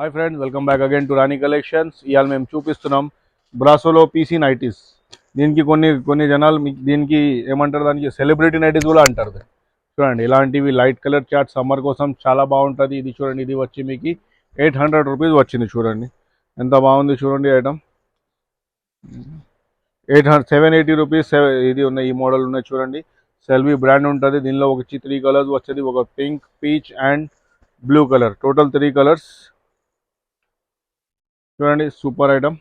Hi friends, welcome back again to Rani collections. ఇవాళ మేము చూపిస్తున్నాం బ్రాసోలో పీసీ నైటీస్. దీనికి కొన్ని కొన్ని జనాలు దీనికి ఏమంటారు, దానికి సెలబ్రిటీ నైటీస్ కూడా అంటారు. చూడండి, ఇలాంటివి లైట్ కలర్ చార్ట్ సమ్మర్ కోసం చాలా బాగుంటుంది. ఇది చూడండి, ఇది వచ్చి మీకు 800 రూపీస్ వచ్చింది. చూడండి ఎంత బాగుంది, చూడండి ఐటమ్ 780 రూపీస్. ఇది ఉన్నాయి, ఈ మోడల్ ఉన్నాయి. చూడండి, సెల్వి బ్రాండ్ ఉంటుంది. దీనిలో ఒక 3 కలర్స్ వచ్చేది, ఒక pink, peach and blue colour, total 3 colours. చూడండి, సూపర్ ఐటమ్.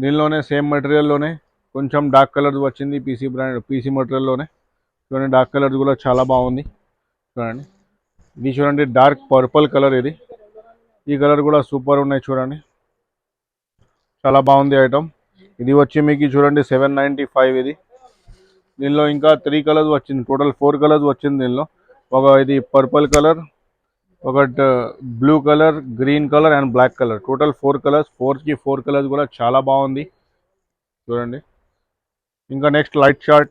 దీనిలోనే సేమ్ మెటీరియల్లోనే కొంచెం డార్క్ కలర్స్ వచ్చింది, పీసీ మెటీరియల్లోనే. చూడండి, డార్క్ కలర్స్ కూడా చాలా బాగుంది. చూడండి, ఇది చూడండి డార్క్ పర్పుల్ కలర్. ఈ కలర్ కూడా సూపర్ ఉన్నాయి. చూడండి, చాలా బాగుంది ఐటమ్. ఇది వచ్చి మీకు చూడండి 795. దీనిలో ఇంకా 3 కలర్స్ వచ్చింది, టోటల్ 4 కలర్స్ వచ్చింది దీనిలో. ఇది పర్పుల్ కలర్, ఒకటి blue colour, green colour and black colour, total 4 colours. 4 colours కూడా చాలా బాగుంది. చూడండి, ఇంకా నెక్స్ట్ లైట్ చార్ట్,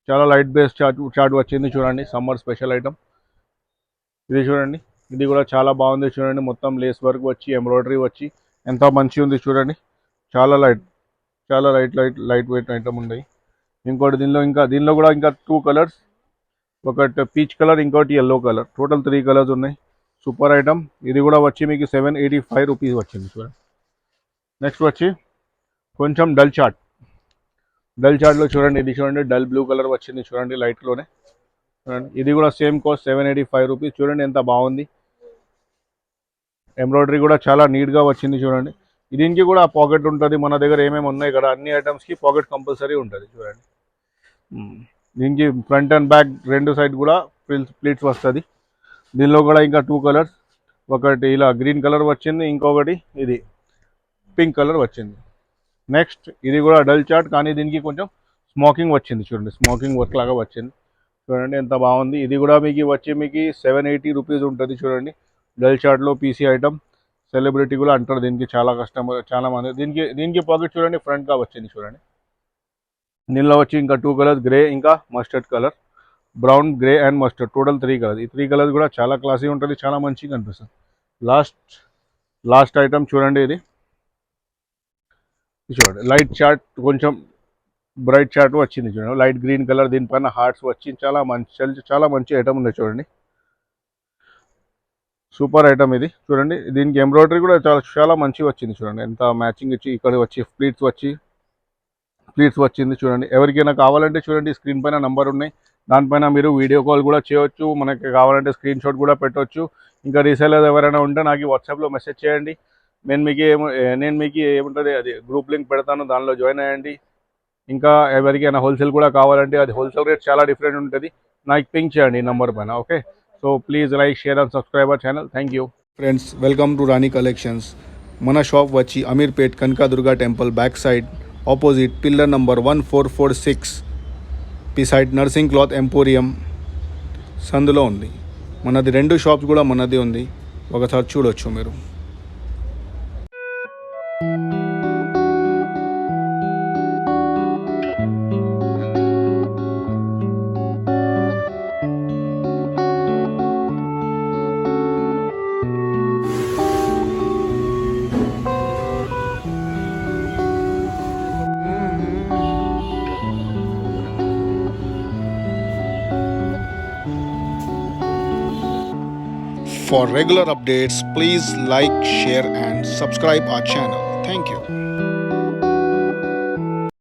చాలా లైట్ బేస్ చార్ట్ వచ్చింది. చూడండి, సమ్మర్ స్పెషల్ ఐటమ్. ఇది చూడండి, ఇది కూడా చాలా బాగుంది. చూడండి, మొత్తం లేస్ వర్క్ వచ్చి, ఎంబ్రాయిడరీ వచ్చి ఎంత మంచిగా ఉంది. చూడండి, చాలా లైట్ వెయిట్ ఐటమ్ ఉంది. ఇంకోటి దీనిలో కూడా ఇంకా 2 కలర్స్, ఒకటి పీచ్ కలర్, ఇంకోటి ఎల్లో కలర్, టోటల్ 3 కలర్స్ ఉన్నాయి. Super item. ఇది కూడా వచ్చి మీకు 785 రూపీస్ వచ్చింది. చూడండి, నెక్స్ట్ వచ్చి కొంచెం డల్ చార్ట్లో చూడండి, ఇది చూడండి డల్ బ్లూ కలర్ వచ్చింది. చూడండి, లైట్లోనే. చూడండి, ఇది కూడా సేమ్ కాస్ట్ 785 రూపీస్. చూడండి ఎంత బాగుంది, ఎంబ్రాయిడరీ కూడా చాలా నీట్గా వచ్చింది. చూడండి, దీనికి కూడా పాకెట్ ఉంటుంది. మన దగ్గర ఏమేమి ఉన్నాయి ఇక్కడ, అన్ని ఐటమ్స్కి పాకెట్ కంపల్సరీ ఉంటుంది. చూడండి, దీనికి ఫ్రంట్ అండ్ బ్యాక్ రెండు సైడ్ కూడా ప్లీట్స్ వస్తుంది. దీనిలో కూడా ఇంకా 2 కలర్స్, ఒకటి ఇలా గ్రీన్ కలర్ వచ్చింది, ఇంకొకటి ఇది పింక్ కలర్ వచ్చింది. నెక్స్ట్ ఇది కూడా డల్ చార్ట్, కానీ దీనికి కొంచెం స్మోకింగ్ వచ్చింది. చూడండి, స్మోకింగ్ వర్క్ లాగా వచ్చింది. చూడండి ఎంత బాగుంది. ఇది కూడా మీకు 780 రూపీస్ ఉంటుంది. చూడండి, డల్ చార్ట్లో పీసీ ఐటమ్. సెలబ్రిటీ కూడా అంటారు దీనికి, చాలా మంది. దీనికి పాకెట్ చూడండి ఫ్రంట్గా వచ్చింది. చూడండి, దీనిలో వచ్చి ఇంకా 2 కలర్స్, గ్రే ఇంకా mustard colour, brown, grey and mustard, total 3 colours. ఈ 3 కలర్స్ కూడా చాలా క్లాసీ ఉంటుంది, చాలా మంచిగా అనిపిస్తుంది. లాస్ట్ ఐటమ్ చూడండి, ఇది చూడండి లైట్ చార్ట్, కొంచెం బ్రైట్ చార్ట్ వచ్చింది. చూడండి, లైట్ గ్రీన్ కలర్, దీనిపైన హార్ట్స్ వచ్చి చాలా మంచి ఐటమ్ ఉంది. చూడండి, సూపర్ ఐటమ్ ఇది. చూడండి, దీనికి ఎంబ్రాయిడరీ కూడా చాలా మంచిగా వచ్చింది. చూడండి, ఎంత మ్యాచింగ్ ఇచ్చి ఇక్కడ వచ్చి ప్లీట్స్ వచ్చింది. చూడండి, ఎవరికైనా కావాలంటే చూడండి, స్క్రీన్ పైన నంబర్ ఉన్నాయి, దానిపైన మీరు వీడియో కాల్ కూడా చేయవచ్చు. మనకి కావాలంటే స్క్రీన్ షాట్ కూడా పెట్టవచ్చు. ఇంకా రీసేలర్ ఎవరైనా ఉంటే నాకు వాట్సాప్లో మెసేజ్ చేయండి. నేను మీకు ఏముంటుంది, అది గ్రూప్ లింక్ పెడతాను, దానిలో జాయిన్ అయ్యండి. ఇంకా ఎవరికైనా హోల్సేల్ కూడా కావాలంటే, అది హోల్సేల్ రేట్ చాలా డిఫరెంట్ ఉంటుంది, నాకు పింక్ చేయండి ఈ నెంబర్ పైన. Okay, so please like, share and subscribe our channel. Thank you friends. Welcome to Rani collections. మన షాప్ వచ్చి Ameerpet Kanakadurga temple back side, opposite pillar number 1446, beside nursing cloth emporium సందులో ఉంది. మనది 2 షాప్స్ కూడా మనది ఉంది, ఒకసారి చూడొచ్చు మీరు. For regular updates, please like, share and subscribe our channel. Thank you.